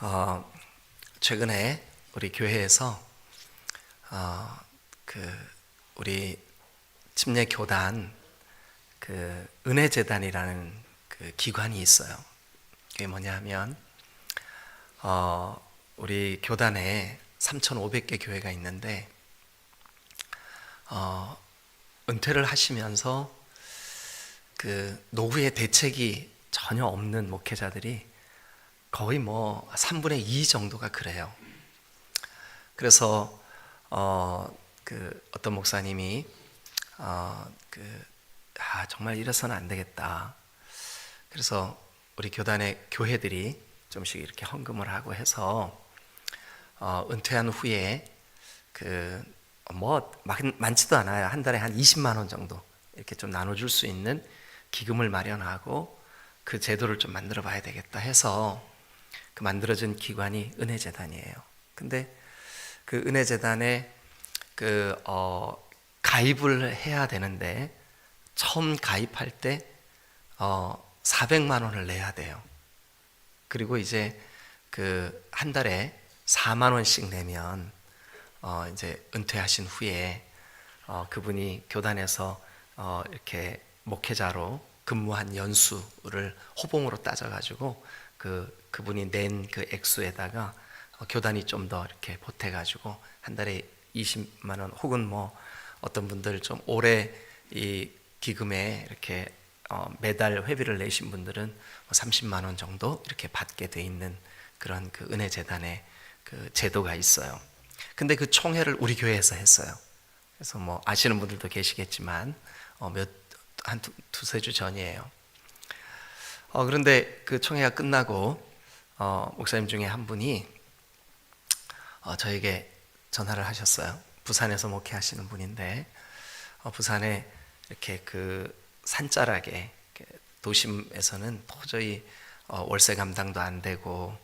어, 최근에 우리 교회에서 우리 침례 교단 은혜재단이라는 기관이 있어요. 그게 뭐냐면 우리 교단에 3,500개 교회가 있는데 은퇴를 하시면서 노후의 대책이 전혀 없는 목회자들이 거의 3분의 2 정도가 그래요. 그래서 어떤 목사님이 정말 이래서는 안 되겠다. 그래서 우리 교단의 교회들이 좀씩 이렇게 헌금을 하고 해서 은퇴한 후에 많지도 않아요. 한 달에 한 20만 원 정도 이렇게 좀 나눠줄 수 있는 기금을 마련하고 그 제도를 좀 만들어 봐야 되겠다 해서 만들어진 기관이 은혜재단이에요. 근데 그 은혜재단에 가입을 해야 되는데 처음 가입할 때 400만 원을 내야 돼요. 그리고 이제 한 달에 4만 원씩 내면 이제 은퇴하신 후에 그분이 교단에서 이렇게 목회자로 근무한 연수를 호봉으로 따져가지고 그분이 낸 그 액수에다가 교단이 좀 더 이렇게 보태가지고 한 달에 20만 원 혹은 어떤 분들 좀 오래 이 기금에 이렇게 매달 회비를 내신 분들은 30만 원 정도 이렇게 받게 돼 있는 그런 은혜재단의 제도가 있어요. 근데 그 총회를 우리 교회에서 했어요. 그래서 아시는 분들도 계시겠지만 한 두세 주 전이에요. 그런데 그 총회가 끝나고 목사님 중에 한 분이 저에게 전화를 하셨어요. 부산에서 목회하시는 분인데 부산에 이렇게 산자락에 도심에서는 도저히 월세 감당도 안 되고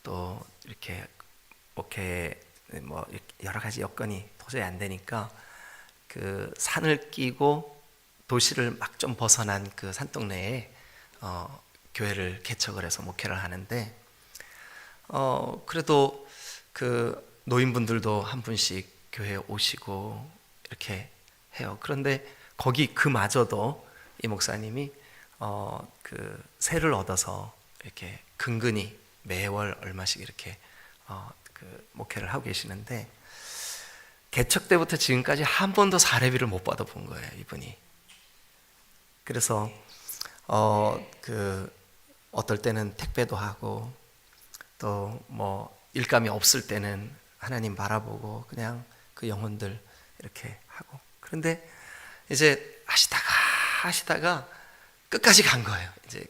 또 이렇게 목회 여러 가지 여건이 도저히 안 되니까 산을 끼고 도시를 막 좀 벗어난 산동네에 교회를 개척을 해서 목회를 하는데 그래도 노인분들도 한 분씩 교회에 오시고 이렇게 해요. 그런데 거기 그마저도 이 목사님이 세를 얻어서 이렇게 근근히 매월 얼마씩 이렇게 목회를 하고 계시는데 개척 때부터 지금까지 한 번도 사례비를 못 받아본 거예요, 이분이. 그래서 어떨 때는 택배도 하고 또 일감이 없을 때는 하나님 바라보고 그냥 그 영혼들 이렇게 하고, 그런데 이제 하시다가 끝까지 간 거예요. 이제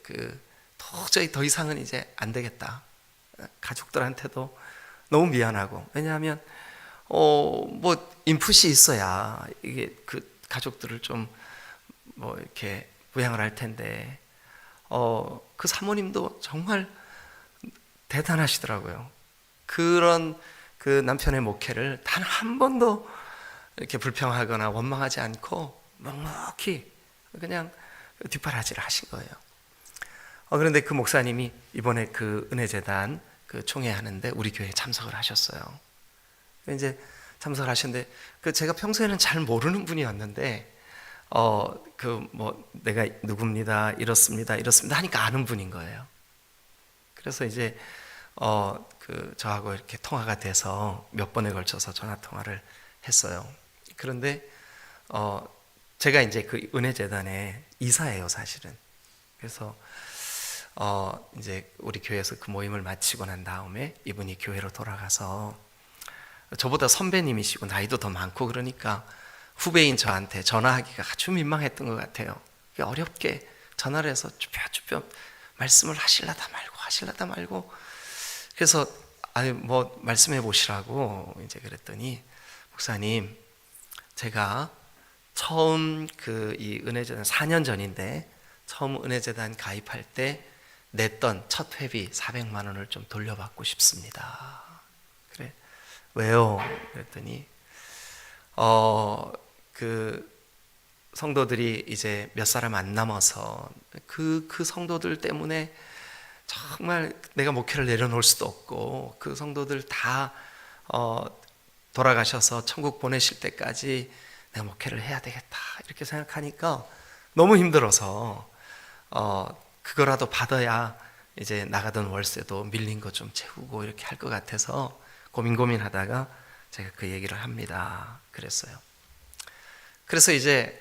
도저히 더 이상은 이제 안 되겠다. 가족들한테도 너무 미안하고, 왜냐하면 인풋이 있어야 이게 가족들을 좀 이렇게 부양을 할 텐데 그 사모님도 정말 대단하시더라고요. 그런 남편의 목회를 단 한 번도 이렇게 불평하거나 원망하지 않고 묵묵히 그냥 뒷바라지를 하신 거예요. 그런데 그 목사님이 이번에 은혜재단 총회 하는데 우리 교회에 참석을 하셨어요. 이제 참석을 하셨는데 제가 평소에는 잘 모르는 분이었는데 내가 누굽니다, 이렇습니다 하니까 아는 분인 거예요. 그래서 이제 저하고 이렇게 통화가 돼서 몇 번에 걸쳐서 전화 통화를 했어요. 그런데 제가 이제 은혜재단의 이사예요, 사실은. 그래서 이제 우리 교회에서 그 모임을 마치고 난 다음에 이분이 교회로 돌아가서 저보다 선배님이시고 나이도 더 많고 그러니까 후배인 저한테 전화하기가 아주 민망했던 것 같아요. 어렵게 전화를 해서 쭈뼛쭈뼛 말씀을 하실라다 말고 그래서 말씀해 보시라고 이제 그랬더니, 목사님, 제가 처음 이 은혜재단 4년 전인데 처음 은혜재단 가입할 때 냈던 첫 회비 400만 원을 좀 돌려받고 싶습니다. 그래, 왜요? 그랬더니 성도들이 이제 몇 사람 안 남아서 그 성도들 때문에 정말 내가 목회를 내려놓을 수도 없고 그 성도들 다 돌아가셔서 천국 보내실 때까지 내가 목회를 해야 되겠다 이렇게 생각하니까 너무 힘들어서 그거라도 받아야 이제 나가던 월세도 밀린 거 좀 채우고 이렇게 할 것 같아서 고민하다가 제가 그 얘기를 합니다. 그랬어요. 그래서 이제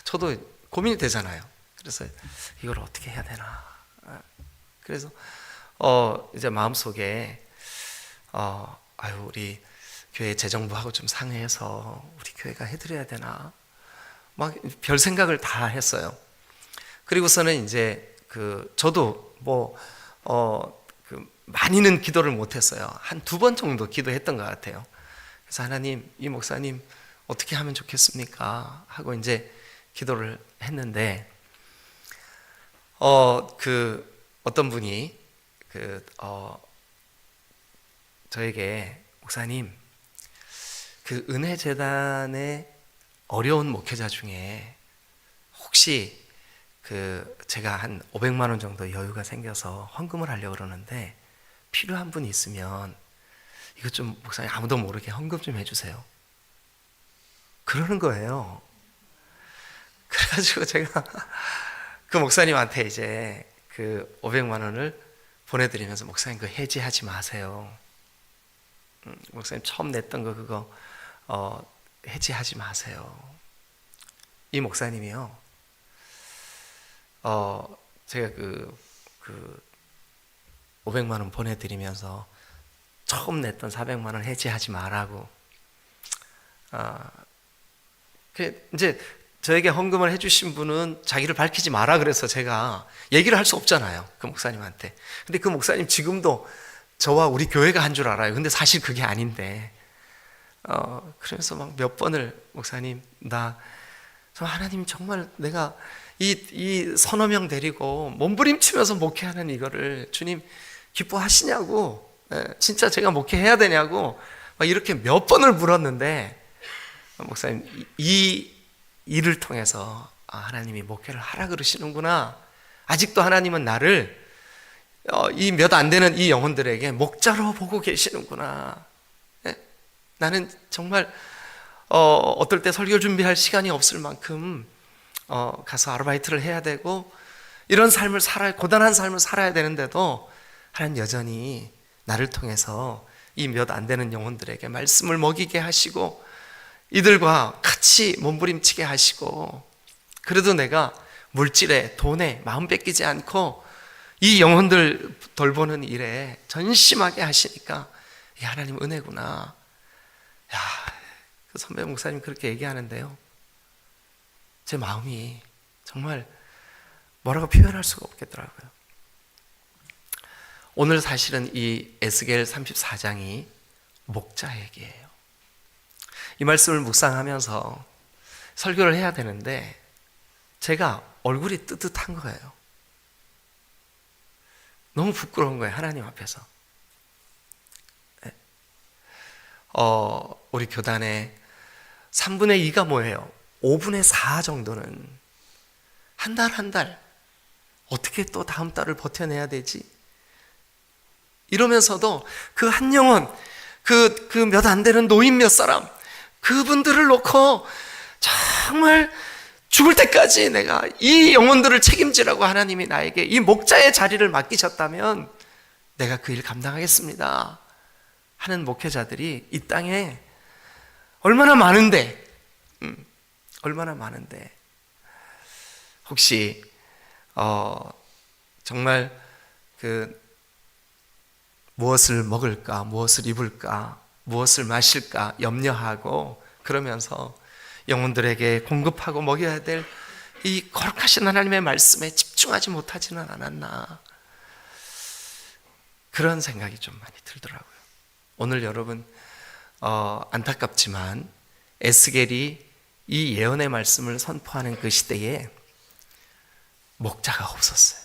저도 고민이 되잖아요. 그래서 이걸 어떻게 해야 되나. 그래서 이제 마음속에 우리 교회 재정부하고 좀 상의해서 우리 교회가 해드려야 되나 막 별 생각을 다 했어요. 그리고서는 이제 저도 많이는 기도를 못했어요. 한 2번 정도 기도했던 것 같아요. 그래서 하나님, 이 목사님 어떻게 하면 좋겠습니까? 하고 이제 기도를 했는데 어떤 분이 저에게 목사님 은혜재단의 어려운 목회자 중에 혹시 제가 한 500만 원 정도 여유가 생겨서 헌금을 하려고 그러는데 필요한 분이 있으면 이거 좀 목사님 아무도 모르게 헌금 좀 해주세요. 그러는 거예요. 그래가지고 제가 그 목사님한테 이제 500만 원을 보내드리면서 목사님 그거 해지하지 마세요. 목사님 처음 냈던 거 그거 해지하지 마세요. 이 목사님이요. 제가 500만 원 보내드리면서 처음 냈던 400만 원 해지하지 말라고. 이제 저에게 헌금을 해주신 분은 자기를 밝히지 마라 그래서 제가 얘기를 할 수 없잖아요. 그 목사님한테. 근데 그 목사님 지금도 저와 우리 교회가 한 줄 알아요. 근데 사실 그게 아닌데. 그래서 막 몇 번을 목사님 하나님 정말 내가 이 서너 명 데리고 몸부림치면서 목회하는 이거를 주님 기뻐하시냐고, 진짜 제가 목회해야 되냐고 막 이렇게 몇 번을 물었는데 목사님 이 일을 통해서 하나님이 목회를 하라 그러시는구나. 아직도 하나님은 나를 이 몇 안 되는 이 영혼들에게 목자로 보고 계시는구나. 나는 정말 어떨 때 설교 준비할 시간이 없을 만큼 가서 아르바이트를 해야 되고 이런 삶을 고단한 삶을 살아야 되는데도 하나님 여전히 나를 통해서 이 몇 안 되는 영혼들에게 말씀을 먹이게 하시고 이들과 같이 몸부림치게 하시고 그래도 내가 물질에 돈에 마음 뺏기지 않고 이 영혼들 돌보는 일에 전심하게 하시니까 이 하나님 은혜구나. 그 선배 목사님 그렇게 얘기하는데요, 제 마음이 정말 뭐라고 표현할 수가 없겠더라고요. 오늘 사실은 이 에스겔 34장이 목자 얘기예요. 이 말씀을 묵상하면서 설교를 해야 되는데 제가 얼굴이 뜨뜻한 거예요. 너무 부끄러운 거예요, 하나님 앞에서. 우리 교단의 3분의 2가 뭐예요? 5분의 4 정도는 한 달 어떻게 또 다음 달을 버텨내야 되지? 이러면서도 그 한 영혼, 그 몇 안 되는 노인 몇 사람, 그분들을 놓고 정말 죽을 때까지 내가 이 영혼들을 책임지라고 하나님이 나에게 이 목자의 자리를 맡기셨다면 내가 그 일 감당하겠습니다 하는 목회자들이 이 땅에 얼마나 많은데, 혹시 정말 무엇을 먹을까, 무엇을 입을까, 무엇을 마실까 염려하고 그러면서 영혼들에게 공급하고 먹여야 될 이 거룩하신 하나님의 말씀에 집중하지 못하지는 않았나, 그런 생각이 좀 많이 들더라고요. 오늘 여러분 안타깝지만 에스겔이 이 예언의 말씀을 선포하는 그 시대에 목자가 없었어요.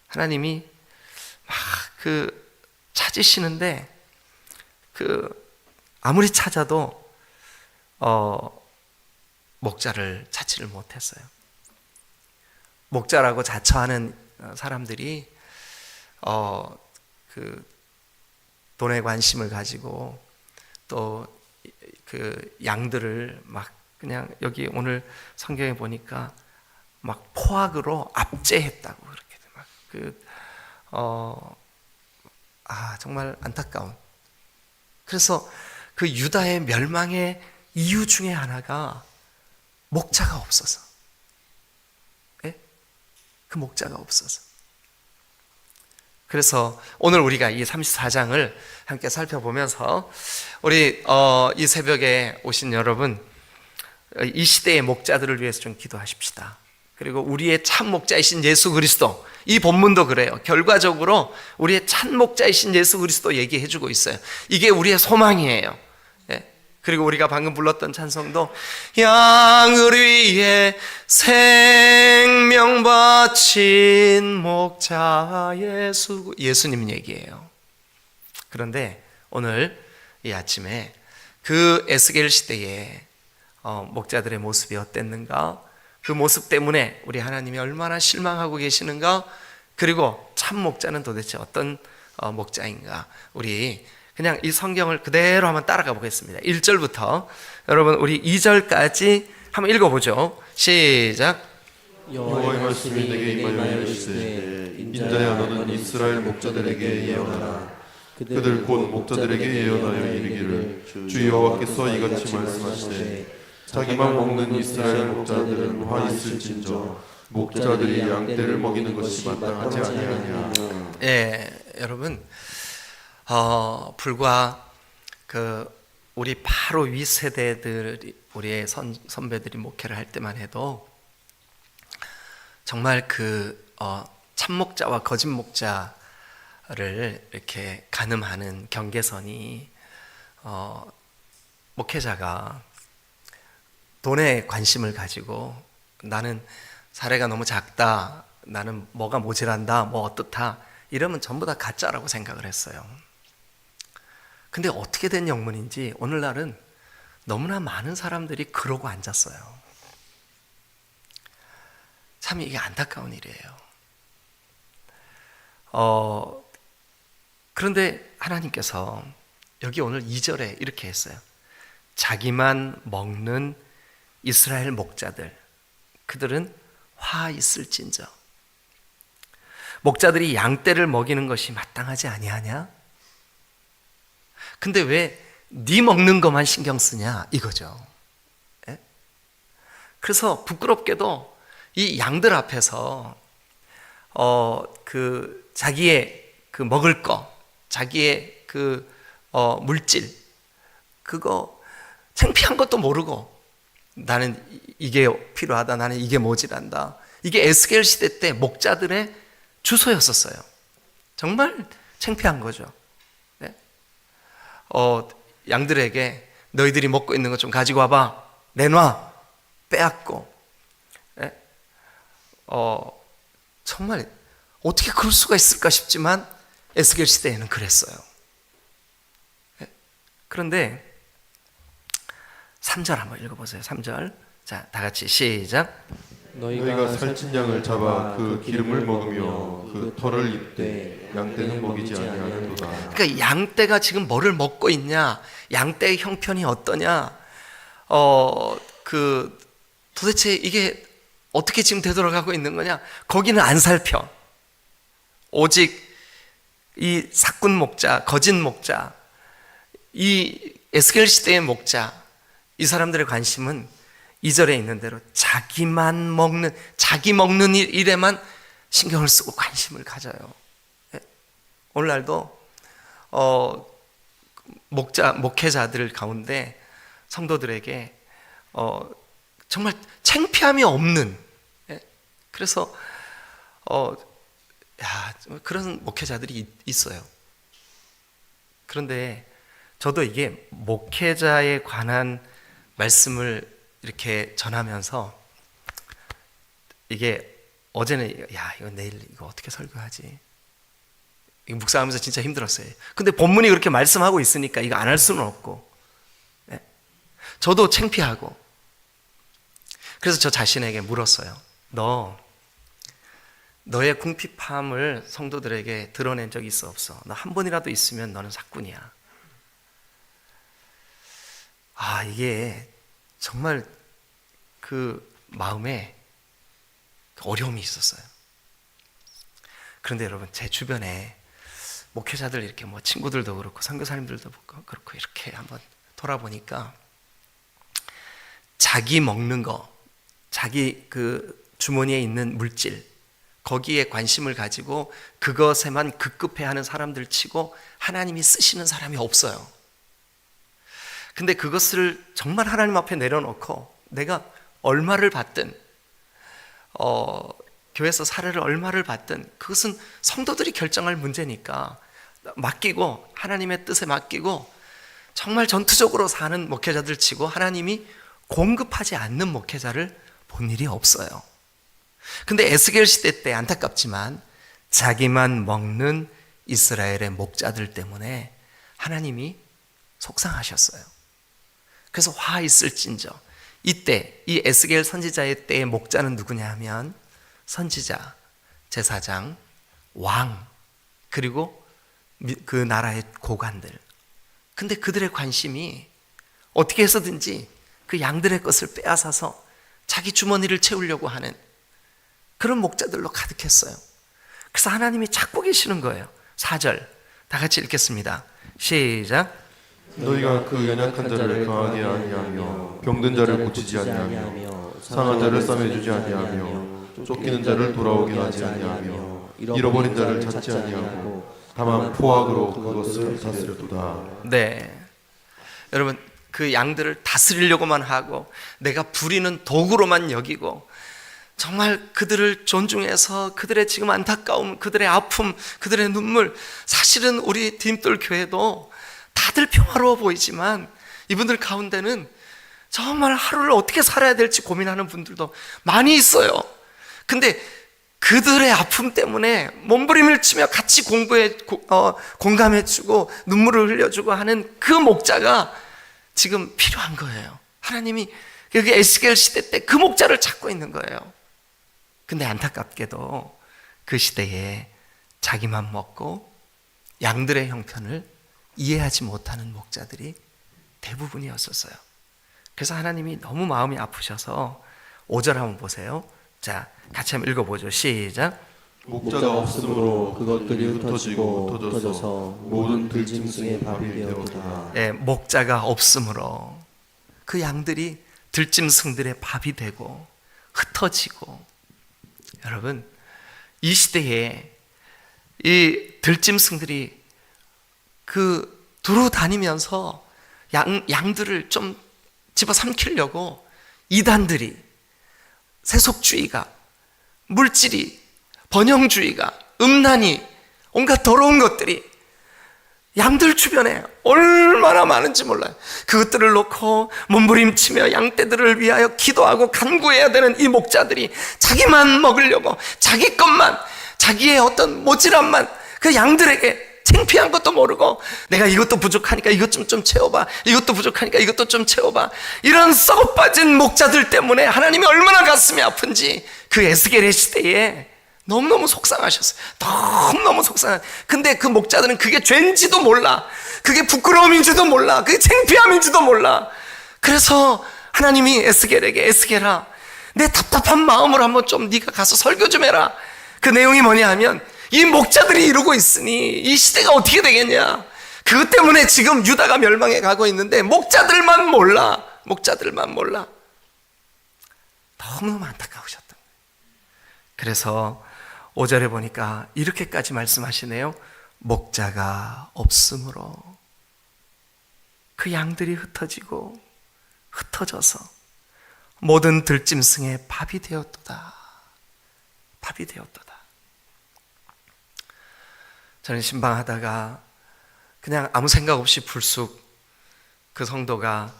하나님이 막 찾으시는데 아무리 찾아도 목자를 찾지를 못했어요. 목자라고 자처하는 사람들이 그 돈에 관심을 가지고 또 그 양들을 막 그냥 여기 오늘 성경에 보니까 막 포악으로 압제했다고 그렇게 정말 안타까운. 그래서 그 유다의 멸망의 이유 중에 하나가 목자가 없어서. 예? 그 목자가 없어서. 그래서 오늘 우리가 이 34장을 함께 살펴보면서 우리 이 새벽에 오신 여러분, 이 시대의 목자들을 위해서 좀 기도하십시다. 그리고 우리의 참 목자이신 예수 그리스도, 이 본문도 그래요. 결과적으로 우리의 참 목자이신 예수 그리스도 얘기해 주고 있어요. 이게 우리의 소망이에요. 그리고 우리가 방금 불렀던 찬송도 양을 위해 생명 바친 목자 예수님 얘기예요. 그런데 오늘 이 아침에 그 에스겔 시대에 목자들의 모습이 어땠는가, 그 모습 때문에 우리 하나님이 얼마나 실망하고 계시는가, 그리고 참 목자는 도대체 어떤 목자인가, 우리 그냥 이 성경을 그대로 한번 따라가 보겠습니다. 1절부터 여러분 우리 2절까지 한번 읽어보죠. 시작. 여호와의 말씀이 내게 임하여 이르시되 인자야 너는 이스라엘 목자들에게 예언하라. 그들 곧 목자들에게 예언하여 이르기를 주 여호와께서 이같이 말씀하시되 자기만 먹는 이스라엘 목자들은 화 있을진저 목자들이 양떼를 먹이는 것이 마땅하지 아니하냐. 여러분 불과 우리 바로 위 세대들이, 우리의 선배들이 목회를 할 때만 해도 정말 참 목자와 거짓 목자를 이렇게 가늠하는 경계선이 목회자가 돈에 관심을 가지고 나는 사례가 너무 작다, 나는 뭐가 모자란다, 뭐 어떻다, 이러면 전부 다 가짜라고 생각을 했어요. 근데 어떻게 된 영문인지 오늘날은 너무나 많은 사람들이 그러고 앉았어요. 참 이게 안타까운 일이에요. 그런데 하나님께서 여기 오늘 2절에 이렇게 했어요. 자기만 먹는 이스라엘 목자들, 그들은 화 있을진저. 목자들이 양떼를 먹이는 것이 마땅하지 아니하냐? 근데 왜 네 먹는 것만 신경 쓰냐 이거죠. 그래서 부끄럽게도 이 양들 앞에서 자기의 그 먹을 거, 자기의 물질, 그거 창피한 것도 모르고 나는 이게 필요하다, 나는 이게 모자란다. 이게 에스겔 시대 때 목자들의 주소였었어요. 정말 창피한 거죠. 양들에게 너희들이 먹고 있는 것 좀 가지고 와봐, 내놔, 빼앗고. 정말 어떻게 그럴 수가 있을까 싶지만 에스겔 시대에는 그랬어요. 그런데 3절 한번 읽어보세요. 3절. 자, 다 같이 시작. 너희가 살찐 양을 잡아 그 기름을 먹으며 그 털을 입되 양떼는 먹이지 아니하는도다. 그러니까 양떼가 지금 뭐를 먹고 있냐, 양떼의 형편이 어떠냐, 도대체 이게 어떻게 지금 되돌아가고 있는 거냐, 거기는 안 살펴. 오직 이 사꾼 목자, 거짓 목자, 이 에스겔 시대의 목자, 이 사람들의 관심은 2절에 있는 대로 자기 먹는 일에만 신경을 쓰고 관심을 가져요. 오늘날도 목회자들 가운데 성도들에게 정말 창피함이 없는, 그래서 그런 목회자들이 있어요. 그런데 저도 이게 목회자에 관한 말씀을 이렇게 전하면서 이게 어제는 이거 내일 이거 어떻게 설교하지? 이거 묵상하면서 진짜 힘들었어요. 근데 본문이 그렇게 말씀하고 있으니까 이거 안 할 수는 없고, 저도 창피하고, 그래서 저 자신에게 물었어요. 너 너의 궁핍함을 성도들에게 드러낸 적이 있어 없어? 너 한 번이라도 있으면 너는 사꾼이야. 이게 정말 그 마음에 어려움이 있었어요. 그런데 여러분, 제 주변에 목회자들 이렇게 친구들도 그렇고 선교사님들도 그렇고 이렇게 한번 돌아보니까 자기 먹는 거, 자기 그 주머니에 있는 물질, 거기에 관심을 가지고 그것에만 급급해하는 사람들 치고 하나님이 쓰시는 사람이 없어요. 근데 그것을 정말 하나님 앞에 내려놓고 내가 얼마를 받든 교회에서 사례를 얼마를 받든 그것은 성도들이 결정할 문제니까 맡기고 하나님의 뜻에 맡기고 정말 전투적으로 사는 목회자들 치고 하나님이 공급하지 않는 목회자를 본 일이 없어요. 근데 에스겔 시대 때 안타깝지만 자기만 먹는 이스라엘의 목자들 때문에 하나님이 속상하셨어요. 그래서 화 있을진저, 이때 이 에스겔 선지자의 때의 목자는 누구냐 하면 선지자, 제사장, 왕, 그리고 그 나라의 고관들. 근데 그들의 관심이 어떻게 해서든지 그 양들의 것을 빼앗아서 자기 주머니를 채우려고 하는 그런 목자들로 가득했어요. 그래서 하나님이 찾고 계시는 거예요. 4절 다 같이 읽겠습니다. 시작. 너희가 그 연약한 자를 강하게 아니하며 병든 자를 고치지 아니하며 상한 자를 싸매주지 아니하며 쫓기는 자를 돌아오게 하지 아니하며 잃어버린 자를 찾지 아니하고 다만 포악으로 그것을 다스렸도다. 네, 여러분, 그 양들을 다스리려고만 하고 내가 부리는 도구로만 여기고 정말 그들을 존중해서 그들의 지금 안타까움, 그들의 아픔, 그들의 눈물, 사실은 우리 디딤돌 교회도 다들 평화로워 보이지만 이분들 가운데는 정말 하루를 어떻게 살아야 될지 고민하는 분들도 많이 있어요. 근데 그들의 아픔 때문에 몸부림을 치며 같이 공감해주고 눈물을 흘려주고 하는 그 목자가 지금 필요한 거예요. 하나님이 여기 에스겔 시대 때 그 목자를 찾고 있는 거예요. 근데 안타깝게도 그 시대에 자기만 먹고 양들의 형편을 이해하지 못하는 목자들이 대부분이었었어요. 그래서 하나님이 너무 마음이 아프셔서 5절 한번 보세요. 자, 같이 한번 읽어보죠. 시작. 목자가 없으므로 그것들이 흩어지고 흩어져서 모든 들짐승의 밥이 되었다. 예, 목자가 없으므로 그 양들이 들짐승들의 밥이 되고 흩어지고. 여러분, 이 시대에 이 들짐승들이 두루 다니면서 양들을 좀 집어삼키려고 이단들이, 세속주의가, 물질이, 번영주의가, 음란이, 온갖 더러운 것들이 양들 주변에 얼마나 많은지 몰라요. 그것들을 놓고 몸부림치며 양떼들을 위하여 기도하고 간구해야 되는 이 목자들이 자기만 먹으려고 자기 것만, 자기의 어떤 모질함만 그 양들에게 창피한 것도 모르고 내가 이것도 부족하니까 이것 좀 채워봐, 이것도 부족하니까 이것도 좀 채워봐, 이런 썩어 빠진 목자들 때문에 하나님이 얼마나 가슴이 아픈지 그 에스겔의 시대에 너무너무 속상하셨어요. 너무너무 속상한. 근데 그 목자들은 그게 죄인지도 몰라, 그게 부끄러움인지도 몰라, 그게 창피함인지도 몰라. 그래서 하나님이 에스겔에게, 에스겔아, 내 답답한 마음을 한번 좀 네가 가서 설교 좀 해라. 그 내용이 뭐냐 하면 이 목자들이 이러고 있으니 이 시대가 어떻게 되겠냐. 그것 때문에 지금 유다가 멸망해 가고 있는데 목자들만 몰라. 목자들만 몰라. 너무너무 안타까우셨던 거예요. 그래서 5절에 보니까 이렇게까지 말씀하시네요. 목자가 없으므로 그 양들이 흩어지고 흩어져서 모든 들짐승의 밥이 되었도다. 밥이 되었도다. 저는 신방하다가 그냥 아무 생각 없이 불쑥 그 성도가,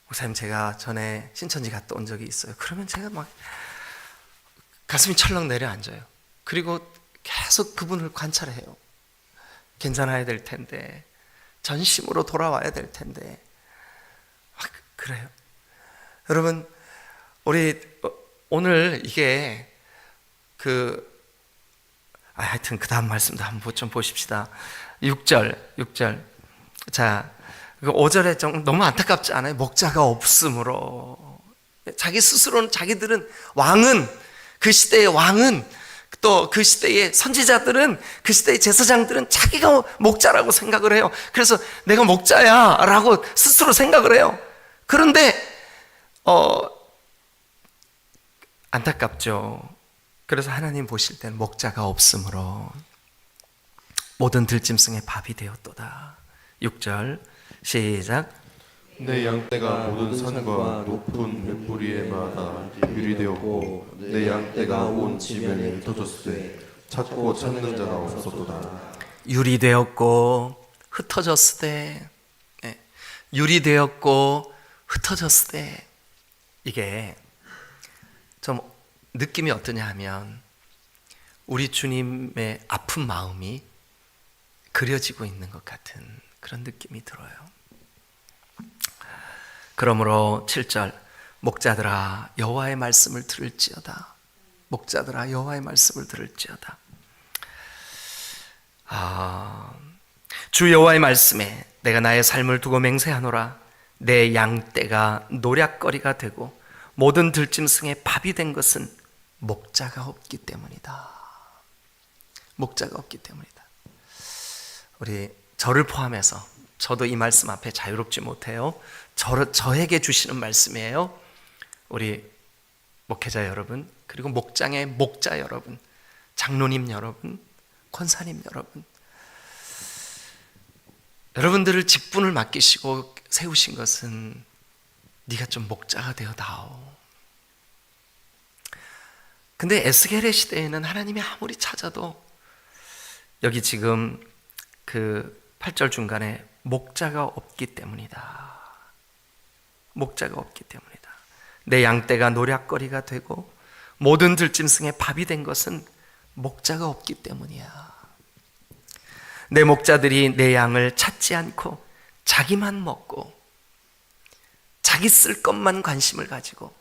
목사님 제가 전에 신천지 갔다 온 적이 있어요. 그러면 제가 막 가슴이 철렁 내려앉아요. 그리고 계속 그분을 관찰해요. 괜찮아야 될 텐데, 전심으로 돌아와야 될 텐데. 그래요. 여러분, 우리 오늘 이게 하여튼 그 다음 말씀도 한번 좀 보십시다. 6절. 자, 5절에 좀 너무 안타깝지 않아요? 목자가 없으므로. 자기 스스로는, 자기들은 왕은, 그 시대의 왕은, 또 그 시대의 선지자들은, 그 시대의 제사장들은 자기가 목자라고 생각을 해요. 그래서 내가 목자야 라고 스스로 생각을 해요. 그런데 안타깝죠. 그래서 하나님 보실 때는 목자가 없으므로 모든 들짐승의 밥이 되었도다. 6절 시작. 내 양떼가 모든 산과 높은 뱃뿌리의 마다 유리되었고 내 양떼가 온 지면에 흩어졌으되 찾고 찾는 자가 없었도다. 유리되었고 흩어졌으되, 유리되었고 흩어졌으되, 이게 좀 느낌이 어떠냐 하면 우리 주님의 아픈 마음이 그려지고 있는 것 같은 그런 느낌이 들어요. 그러므로 7절, 목자들아 여호와의 말씀을 들을지어다. 목자들아 여호와의 말씀을 들을지어다. 주 여호와의 말씀에 내가 나의 삶을 두고 맹세하노라. 내 양떼가 노략거리가 되고 모든 들짐승의 밥이 된 것은 목자가 없기 때문이다. 목자가 없기 때문이다. 우리 저를 포함해서 저도 이 말씀 앞에 자유롭지 못해요. 저에게 주시는 말씀이에요. 우리 목회자 여러분, 그리고 목장의 목자 여러분, 장로님 여러분, 권사님 여러분, 여러분들을 직분을 맡기시고 세우신 것은 네가 좀 목자가 되어다오. 근데 에스겔의 시대에는 하나님이 아무리 찾아도 여기 지금 그 8절 중간에 목자가 없기 때문이다. 목자가 없기 때문이다. 내 양떼가 노략거리가 되고 모든 들짐승의 밥이 된 것은 목자가 없기 때문이야. 내 목자들이 내 양을 찾지 않고 자기만 먹고 자기 쓸 것만 관심을 가지고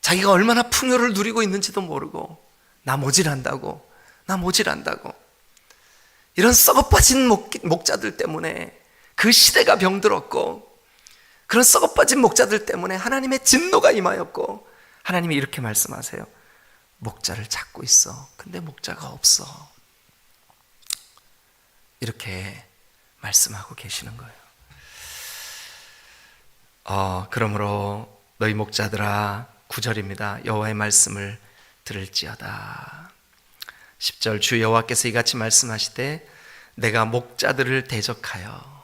자기가 얼마나 풍요를 누리고 있는지도 모르고 나 모질한다고 이런 썩어빠진 목자들 때문에 그 시대가 병들었고, 그런 썩어빠진 목자들 때문에 하나님의 진노가 임하였고, 하나님이 이렇게 말씀하세요. 목자를 찾고 있어. 근데 목자가 없어. 이렇게 말씀하고 계시는 거예요. 그러므로 너희 목자들아, 9절입니다. 여호와의 말씀을 들을지어다. 10절, 주 여호와께서 이같이 말씀하시되 내가 목자들을 대적하여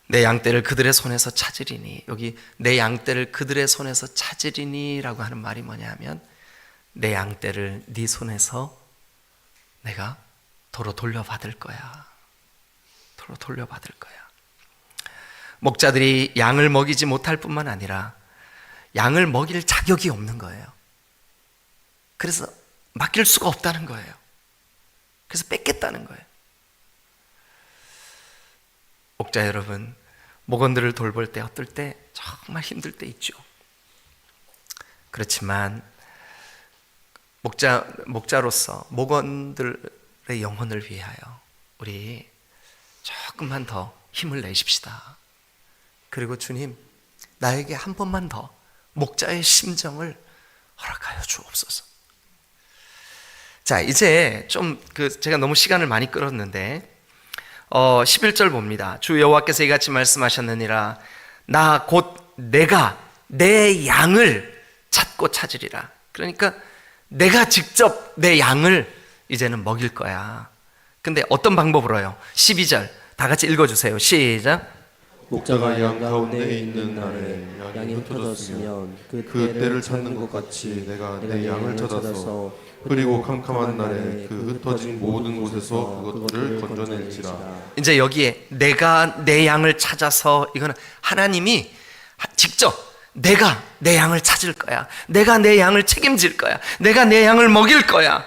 내 양떼를 그들의 손에서 찾으리니, 여기 내 양떼를 그들의 손에서 찾으리니 라고 하는 말이 뭐냐 하면 내 양떼를 네 손에서 내가 도로 돌려받을 거야. 목자들이 양을 먹이지 못할 뿐만 아니라 양을 먹일 자격이 없는 거예요. 그래서 맡길 수가 없다는 거예요. 그래서 뺏겠다는 거예요. 목자 여러분, 목원들을 돌볼 때 어떨 때 정말 힘들 때 있죠. 그렇지만 목자로서 목원들의 영혼을 위하여 우리 조금만 더 힘을 내십시다. 그리고 주님, 나에게 한 번만 더 목자의 심정을 허락하여 주옵소서. 자, 이제 좀 제가 너무 시간을 많이 끌었는데 11절 봅니다. 주 여호와께서 이같이 말씀하셨느니라. 나 곧 내가 내 양을 찾고 찾으리라. 그러니까 내가 직접 내 양을 이제는 먹일 거야. 근데 어떤 방법으로요? 12절 다 같이 읽어주세요. 시작. 목자가 양 가운데 있는 날에 양이 흩어졌으면 그 때를 찾는 것 같이 내가 내 양을 찾아서 그리고 캄캄한 날에 그 흩어진 모든 곳에서 그것들을 건져낼지라. 이제 여기에 내가 내 양을 찾아서, 이거는 하나님이 직접 내가 내 양을 찾을 거야. 내가 내 양을 책임질 거야. 내가 내 양을 먹일 거야.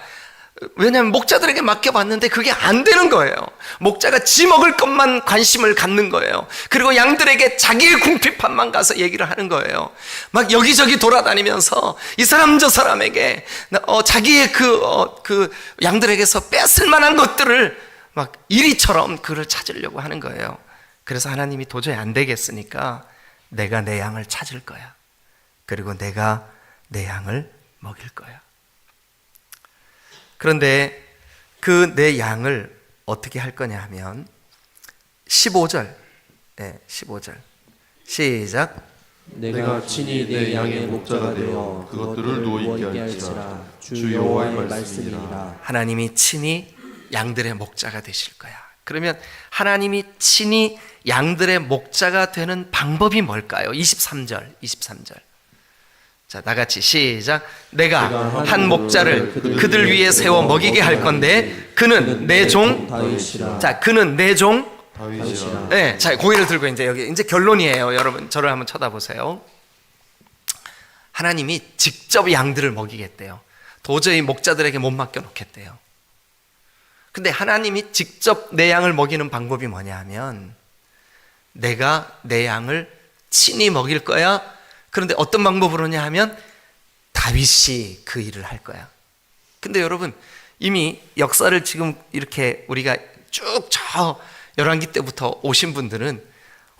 왜냐하면 목자들에게 맡겨봤는데 그게 안 되는 거예요. 목자가 지 먹을 것만 관심을 갖는 거예요. 그리고 양들에게 자기의 궁핍함만 가서 얘기를 하는 거예요. 막 여기저기 돌아다니면서 이 사람 저 사람에게 자기의 그 양들에게서 뺏을 만한 것들을 막 이리처럼 그를 찾으려고 하는 거예요. 그래서 하나님이 도저히 안 되겠으니까 내가 내 양을 찾을 거야. 그리고 내가 내 양을 먹일 거야. 그런데 그 내 양을 어떻게 할 거냐 하면 15절 15절 시작. 내가 친히 내 양의 목자가 되어 그것들을 누워 있게 할지라 주 여호와의 말씀이니라. 하나님이 친히 양들의 목자가 되실 거야. 그러면 하나님이 친히 양들의 목자가 되는 방법이 뭘까요? 23절 자, 나같이 시작. 내가 한 목자를 그들 위에 세워 먹이게 할 건데 그는 내 종 자, 그는 내 종 다윗이라. 네, 자, 고개를 들고 이제 결론이에요. 여러분 저를 한번 쳐다보세요. 하나님이 직접 양들을 먹이겠대요. 도저히 목자들에게 못 맡겨 놓겠대요. 근데 하나님이 직접 내 양을 먹이는 방법이 뭐냐 하면 내가 내 양을 친히 먹일 거야. 그런데 어떤 방법으로냐 하면 다윗이 그 일을 할 거야. 근데 여러분 이미 역사를 지금 이렇게 우리가 쭉 저 열왕기 때부터 오신 분들은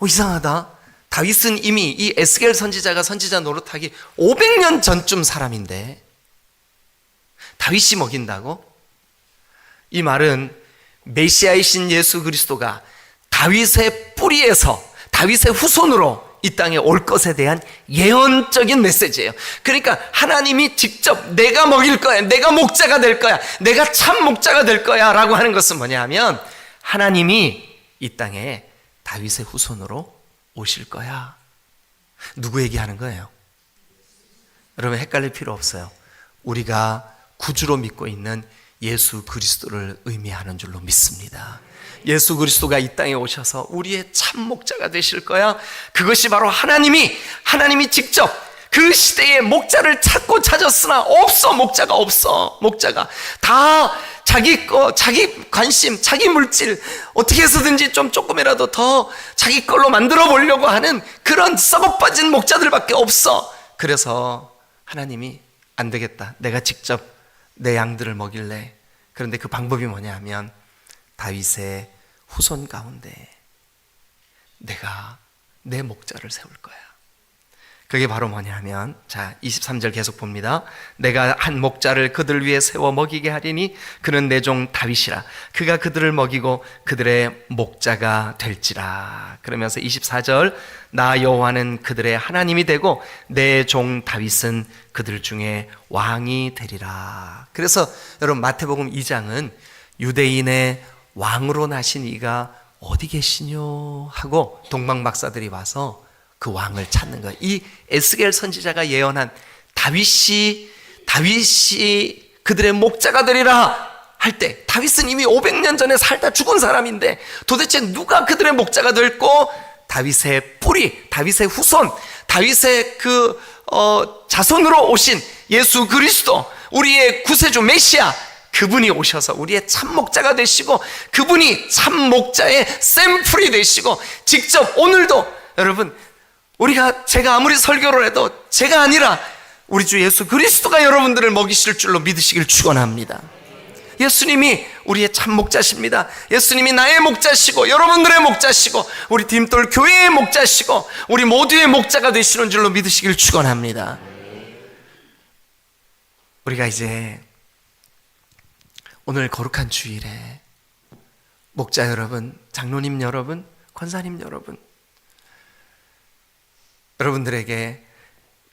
이상하다. 다윗은 이미 이 에스겔 선지자가 선지자 노릇하기 500년 전쯤 사람인데 다윗이 먹인다고? 이 말은 메시아이신 예수 그리스도가 다윗의 뿌리에서 다윗의 후손으로 이 땅에 올 것에 대한 예언적인 메시지예요. 그러니까 하나님이 직접 내가 먹일 거야, 내가 목자가 될 거야, 내가 참 목자가 될 거야 라고 하는 것은 뭐냐 하면 하나님이 이 땅에 다윗의 후손으로 오실 거야. 누구 얘기하는 거예요? 여러분 헷갈릴 필요 없어요. 우리가 구주로 믿고 있는 예수 그리스도를 의미하는 줄로 믿습니다. 예수 그리스도가 이 땅에 오셔서 우리의 참 목자가 되실 거야. 그것이 바로 하나님이 직접 그 시대에 목자를 찾고 찾았으나 없어. 목자가 없어. 목자가 다 자기 관심, 자기 물질 어떻게 해서든지 좀 조금이라도 더 자기 걸로 만들어 보려고 하는 그런 썩어 빠진 목자들밖에 없어. 그래서 하나님이 안 되겠다. 내가 직접 내 양들을 먹일래. 그런데 그 방법이 뭐냐 하면 다윗의 후손 가운데 내가 내 목자를 세울 거야. 그게 바로 뭐냐 하면 자 23절 계속 봅니다. 내가 한 목자를 그들 위에 세워 먹이게 하리니 그는 내 종 다윗이라. 그가 그들을 먹이고 그들의 목자가 될지라. 그러면서 24절 나 여호와는 그들의 하나님이 되고 내 종 다윗은 그들 중에 왕이 되리라. 그래서 여러분 마태복음 2장은 유대인의 왕으로 나신 이가 어디 계시뇨 하고 동방 박사들이 와서 그 왕을 찾는 거예요. 이 에스겔 선지자가 예언한 다윗이 그들의 목자가 되리라 할 때 다윗은 이미 500년 전에 살다 죽은 사람인데 도대체 누가 그들의 목자가 될고 다윗의 뿌리, 다윗의 후손, 다윗의 자손으로 오신 예수 그리스도, 우리의 구세주 메시아, 그분이 오셔서 우리의 참 목자가 되시고 그분이 참 목자의 샘플이 되시고 직접 오늘도 여러분 제가 아무리 설교를 해도 제가 아니라 우리 주 예수 그리스도가 여러분들을 먹이실 줄로 믿으시길 축원합니다. 예수님이 우리의 참 목자십니다. 예수님이 나의 목자시고 여러분들의 목자시고 우리 디딤돌 교회의 목자시고 우리 모두의 목자가 되시는 줄로 믿으시길 축원합니다. 우리가 이제 오늘 거룩한 주일에 목자 여러분, 장로님 여러분, 권사님 여러분, 여러분들에게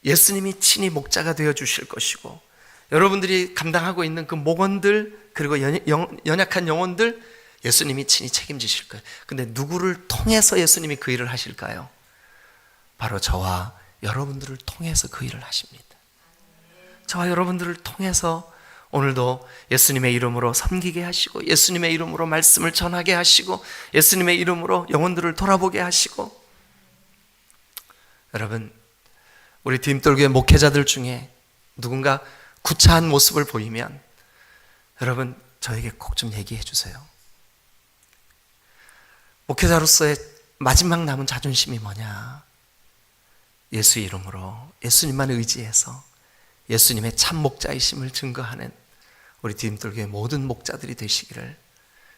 예수님이 친히 목자가 되어 주실 것이고 여러분들이 감당하고 있는 그 목원들 그리고 연약한 영혼들 예수님이 친히 책임지실 거예요. 근데 누구를 통해서 예수님이 그 일을 하실까요? 바로 저와 여러분들을 통해서 그 일을 하십니다. 저와 여러분들을 통해서 오늘도 예수님의 이름으로 섬기게 하시고 예수님의 이름으로 말씀을 전하게 하시고 예수님의 이름으로 영혼들을 돌아보게 하시고 여러분 우리 디딤돌교회 목회자들 중에 누군가 구차한 모습을 보이면 여러분 저에게 꼭 좀 얘기해 주세요. 목회자로서의 마지막 남은 자존심이 뭐냐? 예수 이름으로 예수님만 의지해서 예수님의 참 목자이심을 증거하는 우리 디딤돌교회 모든 목자들이 되시기를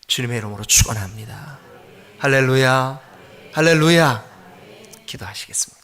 주님의 이름으로 축원합니다. 할렐루야, 할렐루야. 기도하시겠습니다.